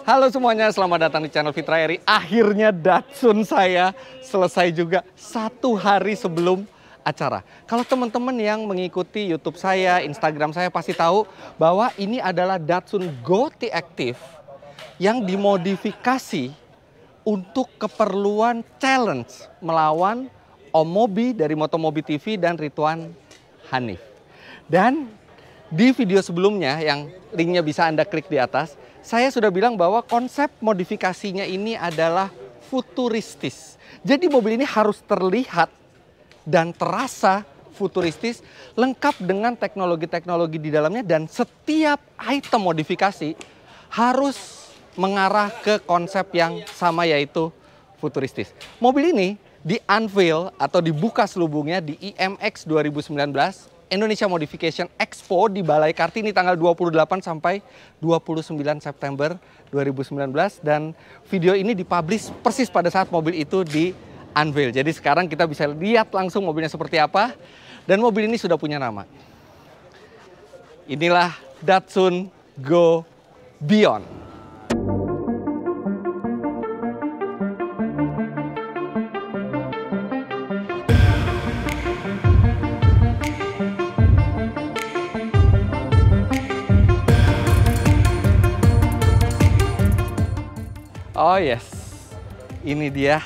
Halo semuanya, selamat datang di channel Fitra Eri. Akhirnya Datsun saya selesai juga 1 hari sebelum acara. Kalau teman-teman yang mengikuti YouTube saya, Instagram saya pasti tahu bahwa ini adalah Datsun Go T-Active yang dimodifikasi untuk keperluan challenge melawan Om Mobi dari Motomobi TV dan Ridwan Hanif. Dan di video sebelumnya yang linknya bisa Anda klik di atas, saya sudah bilang bahwa konsep modifikasinya ini adalah futuristis. Jadi mobil ini harus terlihat dan terasa futuristis, lengkap dengan teknologi-teknologi di dalamnya, dan setiap item modifikasi harus mengarah ke konsep yang sama, yaitu futuristis. Mobil ini di-unveil atau dibuka selubungnya di IMX 2019 Indonesia Modification Expo di Balai Kartini tanggal 28 sampai 29 September 2019, dan video ini dipublish persis pada saat mobil itu di-unveil. Jadi sekarang kita bisa lihat langsung mobilnya seperti apa, dan mobil ini sudah punya nama. Inilah Datsun Go Beyond. Oh yes, ini dia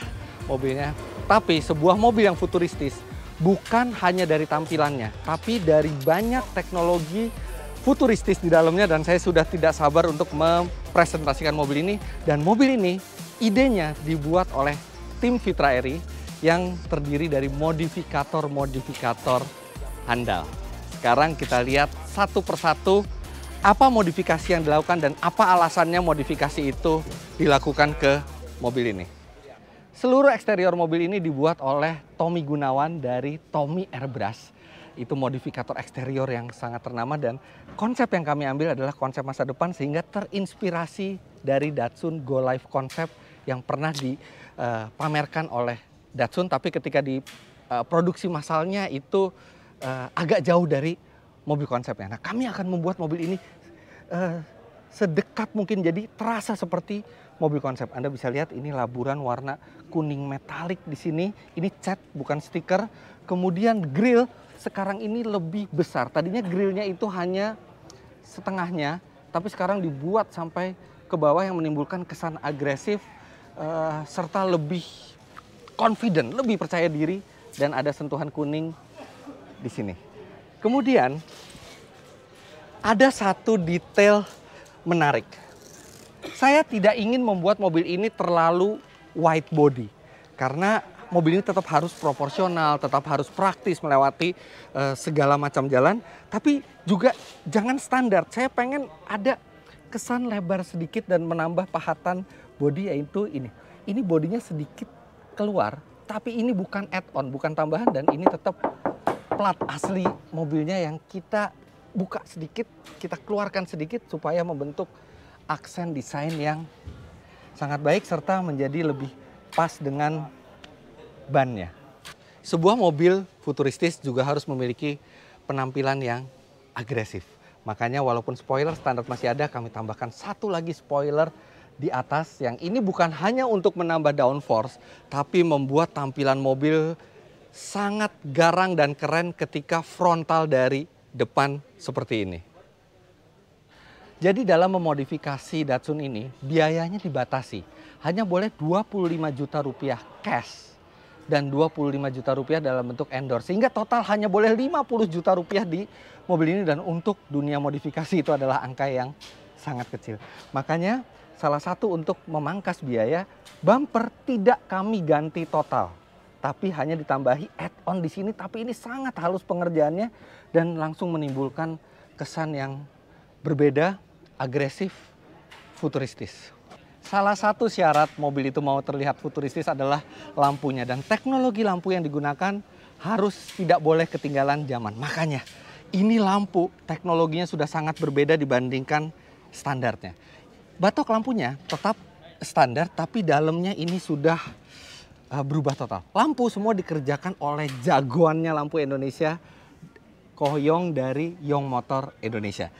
mobilnya. Tapi sebuah mobil yang futuristis bukan hanya dari tampilannya, tapi dari banyak teknologi futuristis di dalamnya, dan saya sudah tidak sabar untuk mempresentasikan mobil ini. Dan mobil ini idenya dibuat oleh tim Fitra Eri yang terdiri dari modifikator-modifikator handal. Sekarang kita lihat satu persatu apa modifikasi yang dilakukan dan apa alasannya modifikasi itu dilakukan ke mobil ini. Seluruh eksterior mobil ini dibuat oleh Tommy Gunawan dari Tommy Airbrush. Itu modifikator eksterior yang sangat ternama, dan konsep yang kami ambil adalah konsep masa depan sehingga terinspirasi dari Datsun Go Live Concept yang pernah dipamerkan oleh Datsun, tapi ketika di produksi massalnya itu agak jauh dari mobil konsepnya. Nah, kami akan membuat mobil ini sedekat mungkin, jadi terasa seperti mobil konsep. Anda bisa lihat ini laburan warna kuning metalik di sini. Ini cat bukan stiker. Kemudian grill sekarang ini lebih besar. Tadinya grillnya itu hanya setengahnya, tapi sekarang dibuat sampai ke bawah yang menimbulkan kesan agresif serta lebih confident, lebih percaya diri, dan ada sentuhan kuning di sini. Kemudian ada satu detail menarik. Saya tidak ingin membuat mobil ini terlalu wide body, karena mobil ini tetap harus proporsional, tetap harus praktis melewati segala macam jalan, tapi juga jangan standar. Saya pengen ada kesan lebar sedikit dan menambah pahatan body, yaitu ini. Ini bodinya sedikit keluar, tapi ini bukan add-on, bukan tambahan, dan ini tetap plat asli mobilnya yang kita buka sedikit, kita keluarkan sedikit supaya membentuk aksen desain yang sangat baik serta menjadi lebih pas dengan bannya. Sebuah mobil futuristis juga harus memiliki penampilan yang agresif. Makanya walaupun spoiler standar masih ada, kami tambahkan satu lagi spoiler di atas, yang ini bukan hanya untuk menambah downforce, tapi membuat tampilan mobil sangat garang dan keren ketika frontal dari depan seperti ini. Jadi dalam memodifikasi Datsun ini biayanya dibatasi. Hanya boleh 25 juta rupiah cash dan 25 juta rupiah dalam bentuk endorse. Sehingga total hanya boleh 50 juta rupiah di mobil ini, dan untuk dunia modifikasi itu adalah angka yang sangat kecil. Makanya salah satu untuk memangkas biaya, bumper tidak kami ganti total, tapi hanya ditambahi add-on di sini. Tapi ini sangat halus pengerjaannya dan langsung menimbulkan kesan yang berbeda, agresif, futuristis. Salah satu syarat mobil itu mau terlihat futuristis adalah lampunya, dan teknologi lampu yang digunakan harus tidak boleh ketinggalan zaman. Makanya ini lampu teknologinya sudah sangat berbeda dibandingkan standarnya. Batok lampunya tetap standar, tapi dalamnya ini sudah berubah total. Lampu semua dikerjakan oleh jagoannya lampu Indonesia, Ko Yong dari Yong Motor Indonesia.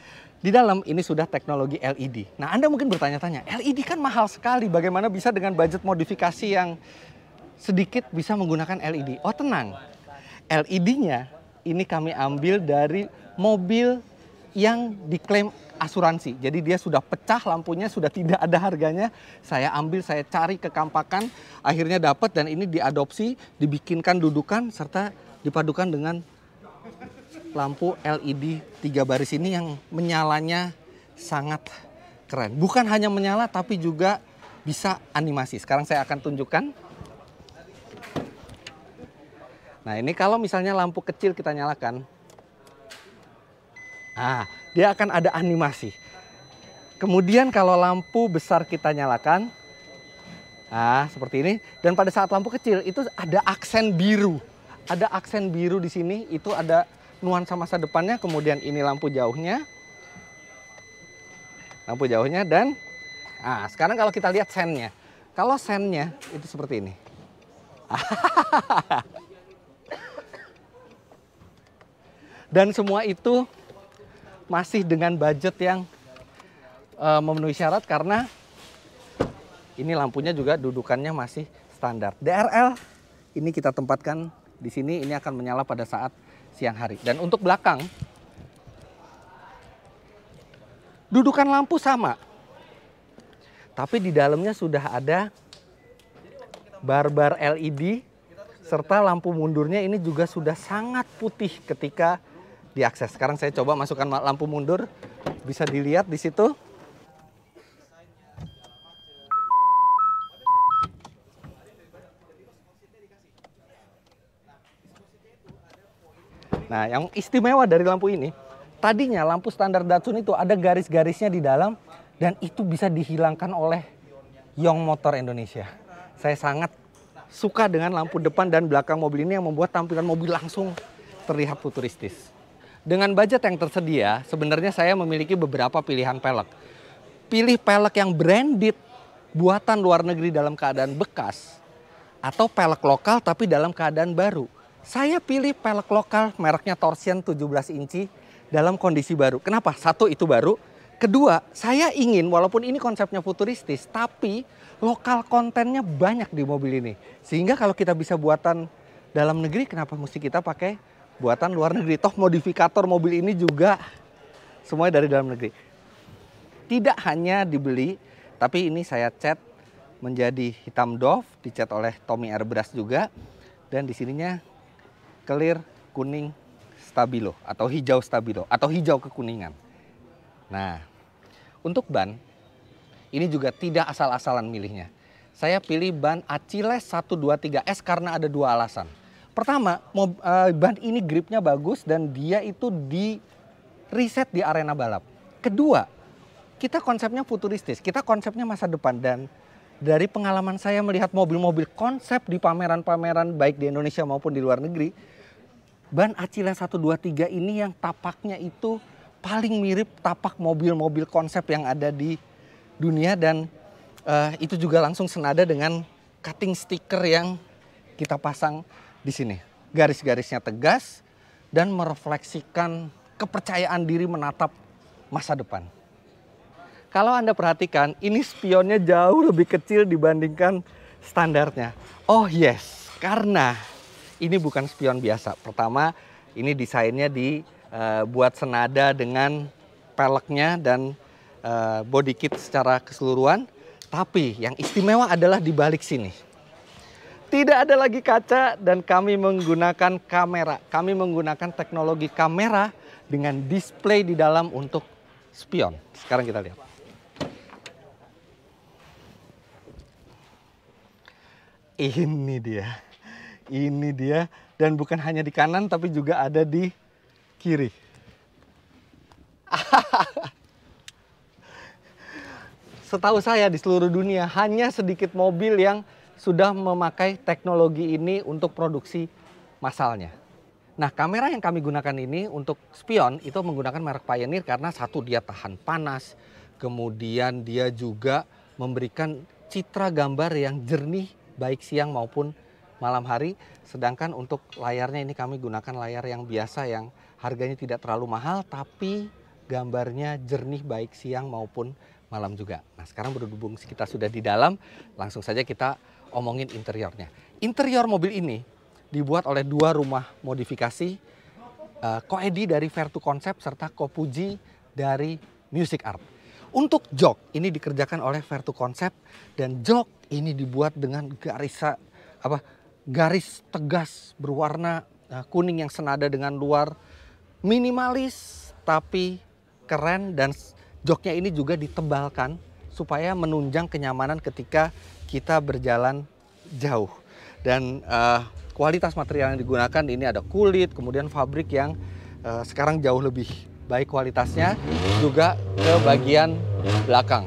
Di dalam ini sudah teknologi LED. Nah, Anda mungkin bertanya-tanya, LED kan mahal sekali, bagaimana bisa dengan budget modifikasi yang sedikit bisa menggunakan LED? Oh tenang, LED-nya ini kami ambil dari mobil yang diklaim asuransi. Jadi dia sudah pecah lampunya, sudah tidak ada harganya. Saya ambil, saya cari kekampakan, akhirnya dapat dan ini diadopsi, dibikinkan dudukan serta dipadukan dengan lampu LED 3 baris ini yang menyalanya sangat keren. Bukan hanya menyala tapi juga bisa animasi. Sekarang saya akan tunjukkan. Nah ini kalau misalnya lampu kecil kita nyalakan. Nah dia akan ada animasi. Kemudian kalau lampu besar kita nyalakan. Nah seperti ini. Dan pada saat lampu kecil itu ada aksen biru. Ada aksen biru di sini, itu ada nuansa masa depannya, kemudian ini lampu jauhnya. Lampu jauhnya dan sekarang kalau kita lihat sennya. Kalau sennya itu seperti ini. Dan semua itu masih dengan budget yang memenuhi syarat karena ini lampunya juga dudukannya masih standar. DRL ini kita tempatkan di sini, ini akan menyala pada saat siang hari. Dan untuk belakang, dudukan lampu sama. Tapi di dalamnya sudah ada bar-bar LED, serta lampu mundurnya ini juga sudah sangat putih ketika diakses. Sekarang saya coba masukkan lampu mundur, bisa dilihat di situ. Nah, yang istimewa dari lampu ini, tadinya lampu standar Datsun itu ada garis-garisnya di dalam dan itu bisa dihilangkan oleh Young Motor Indonesia. Saya sangat suka dengan lampu depan dan belakang mobil ini yang membuat tampilan mobil langsung terlihat futuristis. Dengan budget yang tersedia, sebenarnya saya memiliki beberapa pilihan pelek. Pilih pelek yang branded, buatan luar negeri dalam keadaan bekas, atau pelek lokal tapi dalam keadaan baru. Saya pilih pelek lokal mereknya Torsion 17 inci dalam kondisi baru. Kenapa? Satu, itu baru. Kedua, saya ingin walaupun ini konsepnya futuristis, tapi lokal kontennya banyak di mobil ini. Sehingga kalau kita bisa buatan dalam negeri, kenapa mesti kita pakai buatan luar negeri? Toh modifikator mobil ini juga semuanya dari dalam negeri. Tidak hanya dibeli, tapi ini saya cat menjadi hitam doff, dicat oleh Tommy Airbrush juga. Dan di sininya clear kuning stabilo atau hijau stabilo atau hijau kekuningan. Nah, untuk ban ini juga tidak asal-asalan milihnya. Saya pilih ban Achilles 123S karena ada dua alasan. Pertama, ban ini gripnya bagus dan dia itu di reset di arena balap. Kedua, kita konsepnya futuristis, kita konsepnya masa depan dan dari pengalaman saya melihat mobil-mobil konsep di pameran-pameran baik di Indonesia maupun di luar negeri, ban Achilles 123 ini yang tapaknya itu paling mirip tapak mobil-mobil konsep yang ada di dunia dan itu juga langsung senada dengan cutting stiker yang kita pasang di sini. Garis-garisnya tegas dan merefleksikan kepercayaan diri menatap masa depan. Kalau Anda perhatikan, ini spionnya jauh lebih kecil dibandingkan standarnya. Oh yes, karena ini bukan spion biasa. Pertama, ini desainnya dibuat senada dengan peleknya dan body kit secara keseluruhan. Tapi yang istimewa adalah di balik sini. Tidak ada lagi kaca dan kami menggunakan kamera. Kami menggunakan teknologi kamera dengan display di dalam untuk spion. Sekarang kita lihat. Ini dia dan bukan hanya di kanan tapi juga ada di kiri. Setahu saya di seluruh dunia hanya sedikit mobil yang sudah memakai teknologi ini untuk produksi massalnya. Nah, kamera yang kami gunakan ini untuk spion itu menggunakan merek Pioneer karena satu, dia tahan panas, kemudian dia juga memberikan citra gambar yang jernih baik siang maupun malam hari. Sedangkan untuk layarnya ini kami gunakan layar yang biasa yang harganya tidak terlalu mahal tapi gambarnya jernih baik siang maupun malam juga. Nah sekarang berhubung kita sudah di dalam, langsung saja kita omongin interiornya. Interior mobil ini dibuat oleh dua rumah modifikasi, Koedi dari Vertu Concept serta Kopuji dari Music Art. Untuk jok ini dikerjakan oleh Vertu Concept dan jok ini dibuat dengan garis tegas berwarna kuning yang senada dengan luar, minimalis tapi keren, dan joknya ini juga ditebalkan supaya menunjang kenyamanan ketika kita berjalan jauh. Dan kualitas material yang digunakan ini ada kulit, kemudian fabrik yang sekarang jauh lebih baik kualitasnya, juga ke bagian belakang.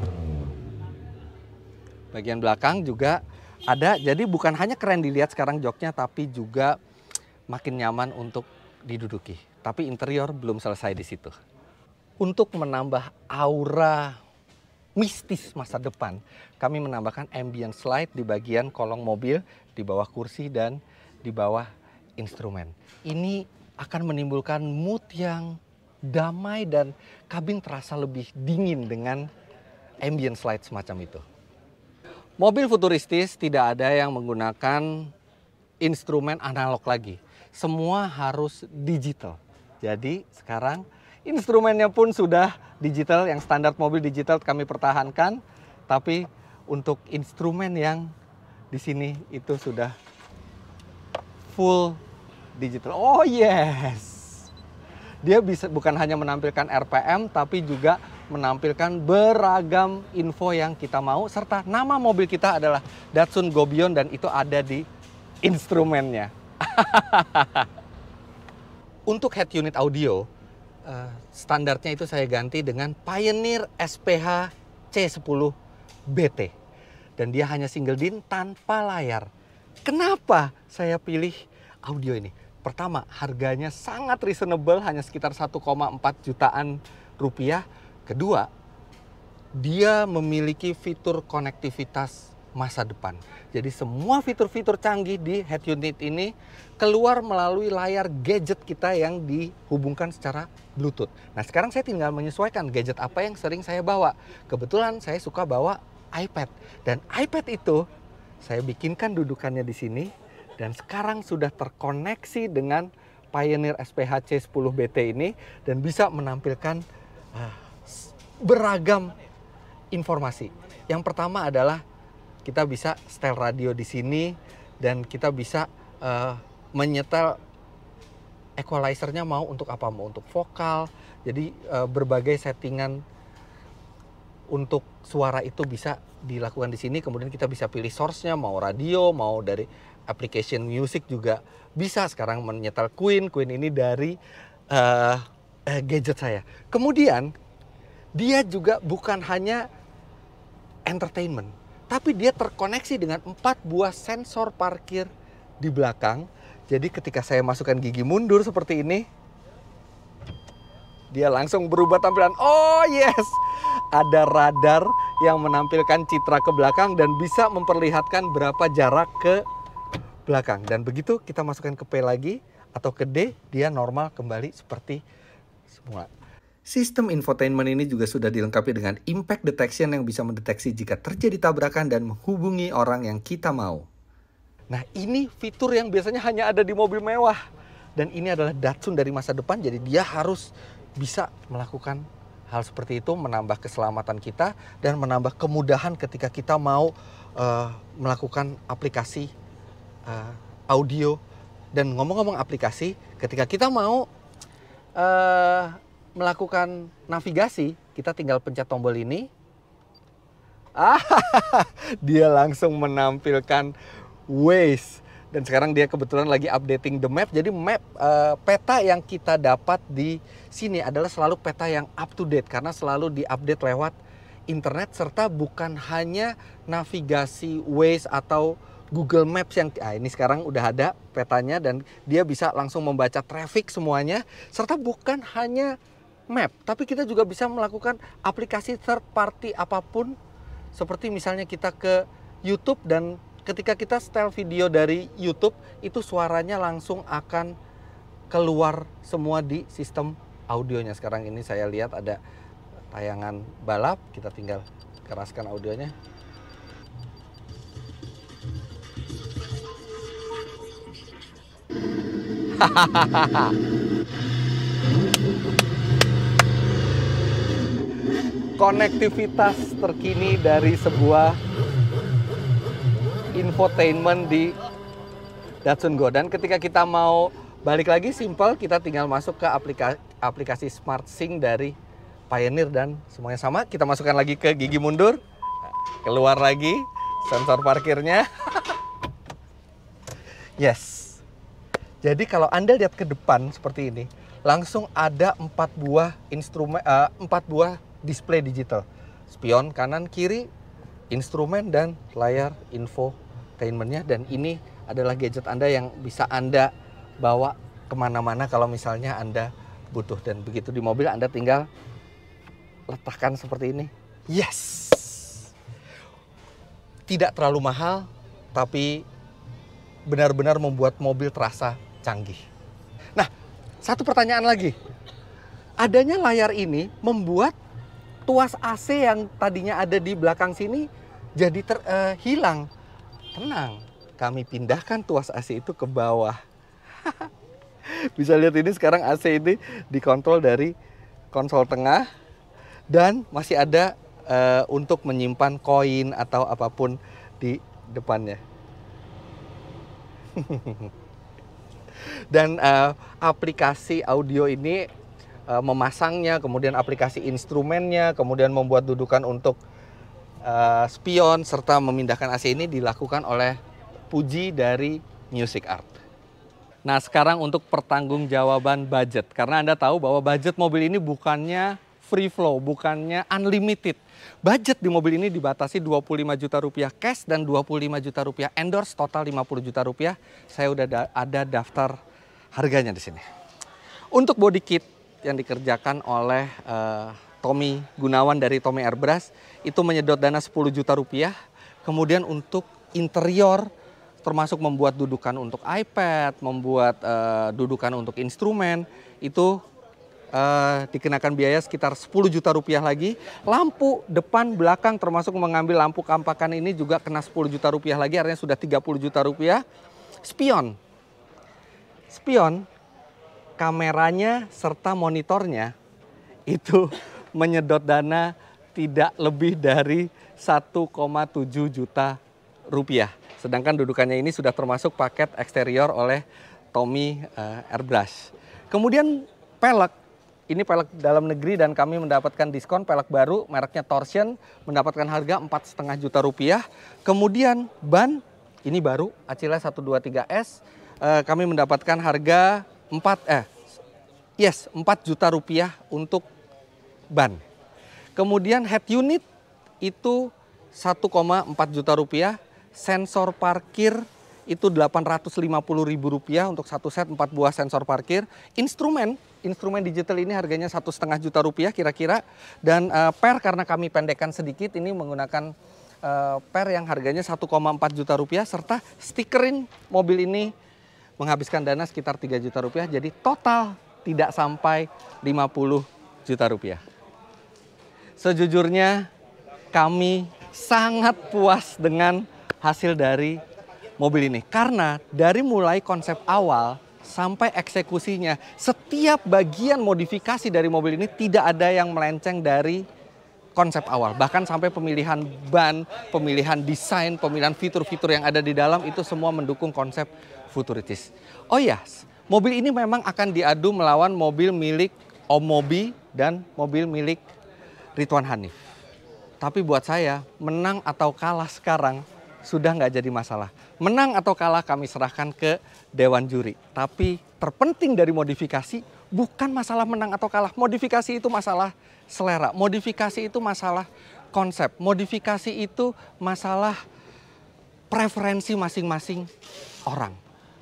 Bagian belakang juga ada, jadi bukan hanya keren dilihat sekarang joknya, tapi juga makin nyaman untuk diduduki. Tapi interior belum selesai di situ. Untuk menambah aura mistis masa depan, kami menambahkan ambient light di bagian kolong mobil, di bawah kursi dan di bawah instrumen. Ini akan menimbulkan mood yang damai dan kabin terasa lebih dingin dengan ambient light semacam itu. Mobil futuristis tidak ada yang menggunakan instrumen analog lagi. Semua harus digital. Jadi sekarang instrumennya pun sudah digital, yang standar mobil digital kami pertahankan. Tapi untuk instrumen yang di sini itu sudah full digital. Oh yes! Dia bisa bukan hanya menampilkan RPM, tapi juga menampilkan beragam info yang kita mau. Serta nama mobil kita adalah Datsun Go Beyond dan itu ada di instrumennya. Untuk head unit audio, standarnya itu saya ganti dengan Pioneer SPH C10 BT. Dan dia hanya single din tanpa layar. Kenapa saya pilih audio ini? Pertama, harganya sangat reasonable, hanya sekitar 1,4 jutaan rupiah. Kedua, dia memiliki fitur konektivitas masa depan. Jadi semua fitur-fitur canggih di head unit ini keluar melalui layar gadget kita yang dihubungkan secara Bluetooth. Nah sekarang saya tinggal menyesuaikan gadget apa yang sering saya bawa. Kebetulan saya suka bawa iPad. Dan iPad itu saya bikinkan dudukannya di sini. Dan sekarang sudah terkoneksi dengan Pioneer SPH C10 BT ini. Dan bisa menampilkan beragam informasi. Yang pertama adalah kita bisa setel radio di sini dan kita bisa menyetel equalizernya mau untuk apa, mau untuk vokal. Jadi berbagai settingan untuk suara itu bisa dilakukan di sini. Kemudian kita bisa pilih source-nya, mau radio, mau dari application music juga bisa. Sekarang menyetel Queen ini dari gadget saya. Kemudian dia juga bukan hanya entertainment, tapi dia terkoneksi dengan 4 buah sensor parkir di belakang. Jadi ketika saya masukkan gigi mundur seperti ini, dia langsung berubah tampilan. Oh yes, ada radar yang menampilkan citra ke belakang dan bisa memperlihatkan berapa jarak ke belakang. Dan begitu kita masukkan ke P lagi atau ke D, dia normal kembali seperti semula. Sistem infotainment ini juga sudah dilengkapi dengan impact detection yang bisa mendeteksi jika terjadi tabrakan dan menghubungi orang yang kita mau. Nah ini fitur yang biasanya hanya ada di mobil mewah. Dan ini adalah Datsun dari masa depan, jadi dia harus bisa melakukan hal seperti itu, menambah keselamatan kita dan menambah kemudahan ketika kita mau melakukan aplikasi audio. Dan ngomong-ngomong aplikasi, ketika kita mau melakukan navigasi, kita tinggal pencet tombol ini. Dia langsung menampilkan Waze. Dan sekarang dia kebetulan lagi updating the map. Jadi map peta yang kita dapat di sini adalah selalu peta yang up to date karena selalu diupdate lewat internet, serta bukan hanya navigasi Waze atau Google Maps yang ini sekarang udah ada petanya dan dia bisa langsung membaca traffic semuanya, serta bukan hanya map, tapi kita juga bisa melakukan aplikasi third party apapun, seperti misalnya kita ke YouTube dan ketika kita setel video dari YouTube, itu suaranya langsung akan keluar semua di sistem audionya. Sekarang ini saya lihat ada tayangan balap, kita tinggal keraskan audionya. Konektivitas terkini dari sebuah infotainment di Datsun Go. Dan ketika kita mau balik lagi, simple, kita tinggal masuk ke aplikasi Smart Sync dari Pioneer dan semuanya sama. Kita masukkan lagi ke gigi mundur, keluar lagi sensor parkirnya. Yes. Jadi kalau Anda lihat ke depan seperti ini, langsung ada 4 buah instrumen, 4 buah display digital. Spion kanan kiri, instrumen dan layar infotainmentnya. Dan ini adalah gadget Anda yang bisa Anda bawa kemana-mana kalau misalnya Anda butuh. Dan begitu di mobil Anda tinggal letakkan seperti ini. Yes! Tidak terlalu mahal, tapi benar-benar membuat mobil terasa canggih. Nah, satu pertanyaan lagi. Adanya layar ini membuat tuas AC yang tadinya ada di belakang sini jadi hilang. Tenang, kami pindahkan tuas AC itu ke bawah. Bisa lihat ini sekarang AC ini dikontrol dari konsol tengah dan masih ada untuk menyimpan koin atau apapun di depannya. Dan aplikasi audio ini memasangnya, kemudian aplikasi instrumennya, kemudian membuat dudukan untuk spion, serta memindahkan AC ini dilakukan oleh Puji dari Music Art. Nah, sekarang untuk pertanggungjawaban budget. Karena Anda tahu bahwa budget mobil ini bukannya free flow, bukannya unlimited. Budget di mobil ini dibatasi 25 juta rupiah cash dan 25 juta rupiah endorse, total 50 juta rupiah. Saya udah ada daftar harganya di sini. Untuk body kit yang dikerjakan oleh Tommy Gunawan dari Tommy Airbrush itu menyedot dana 10 juta rupiah. Kemudian untuk interior termasuk membuat dudukan untuk iPad, membuat dudukan untuk instrumen itu dikenakan biaya sekitar 10 juta rupiah lagi. Lampu depan belakang termasuk mengambil lampu kampakan ini juga kena 10 juta rupiah lagi, artinya sudah 30 juta rupiah. Spion, kameranya serta monitornya itu menyedot dana tidak lebih dari 1,7 juta rupiah. Sedangkan dudukannya ini sudah termasuk paket eksterior oleh Tommy Airbrush. Kemudian pelek. Ini pelek dalam negeri dan kami mendapatkan diskon pelek baru mereknya Torsion, mendapatkan harga 4,5 juta rupiah. Kemudian ban ini baru Acila 123S, kami mendapatkan harga 4 juta rupiah untuk ban. Kemudian head unit itu 1,4 juta rupiah, sensor parkir itu 850.000 rupiah untuk satu set 4 buah sensor parkir. Instrumen digital ini harganya 1,5 juta rupiah kira-kira. Dan per karena kami pendekkan sedikit ini menggunakan per yang harganya 1,4 juta rupiah. Serta stikerin mobil ini menghabiskan dana sekitar 3 juta rupiah. Jadi total tidak sampai 50 juta rupiah. Sejujurnya kami sangat puas dengan hasil dari mobil ini. Karena dari mulai konsep awal sampai eksekusinya, setiap bagian modifikasi dari mobil ini tidak ada yang melenceng dari konsep awal. Bahkan sampai pemilihan ban, pemilihan desain, pemilihan fitur-fitur yang ada di dalam itu semua mendukung konsep futuristis. Oh ya, mobil ini memang akan diadu melawan mobil milik Om Mobi dan mobil milik Ridwan Hanif. Tapi buat saya, menang atau kalah sekarang sudah nggak jadi masalah. Menang atau kalah kami serahkan ke Dewan Juri. Tapi terpenting dari modifikasi bukan masalah menang atau kalah. Modifikasi itu masalah selera. Modifikasi itu masalah konsep. Modifikasi itu masalah preferensi masing-masing orang.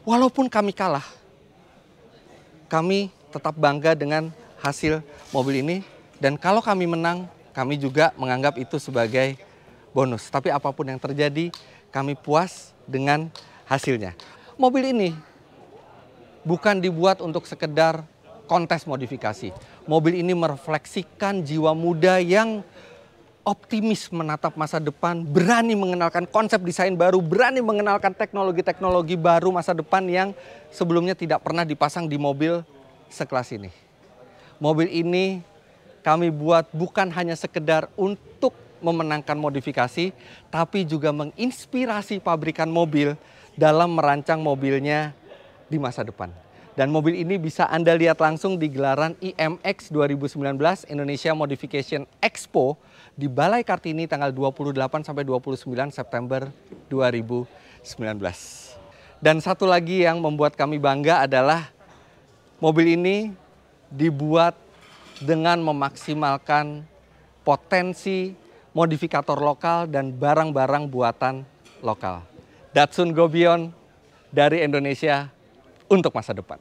Walaupun kami kalah, kami tetap bangga dengan hasil mobil ini. Dan kalau kami menang, kami juga menganggap itu sebagai bonus. Tapi apapun yang terjadi, kami puas dengan hasilnya. Mobil ini bukan dibuat untuk sekedar kontes modifikasi. Mobil ini merefleksikan jiwa muda yang optimis menatap masa depan, berani mengenalkan konsep desain baru, berani mengenalkan teknologi-teknologi baru masa depan yang sebelumnya tidak pernah dipasang di mobil sekelas ini. Mobil ini kami buat bukan hanya sekedar untuk memenangkan modifikasi, tapi juga menginspirasi pabrikan mobil dalam merancang mobilnya di masa depan. Dan mobil ini bisa Anda lihat langsung di gelaran IMX 2019 Indonesia Modification Expo di Balai Kartini tanggal 28 sampai 29 September 2019. Dan satu lagi yang membuat kami bangga adalah mobil ini dibuat dengan memaksimalkan potensi modifikator lokal dan barang-barang buatan lokal. Datsun Go Beyond dari Indonesia untuk masa depan.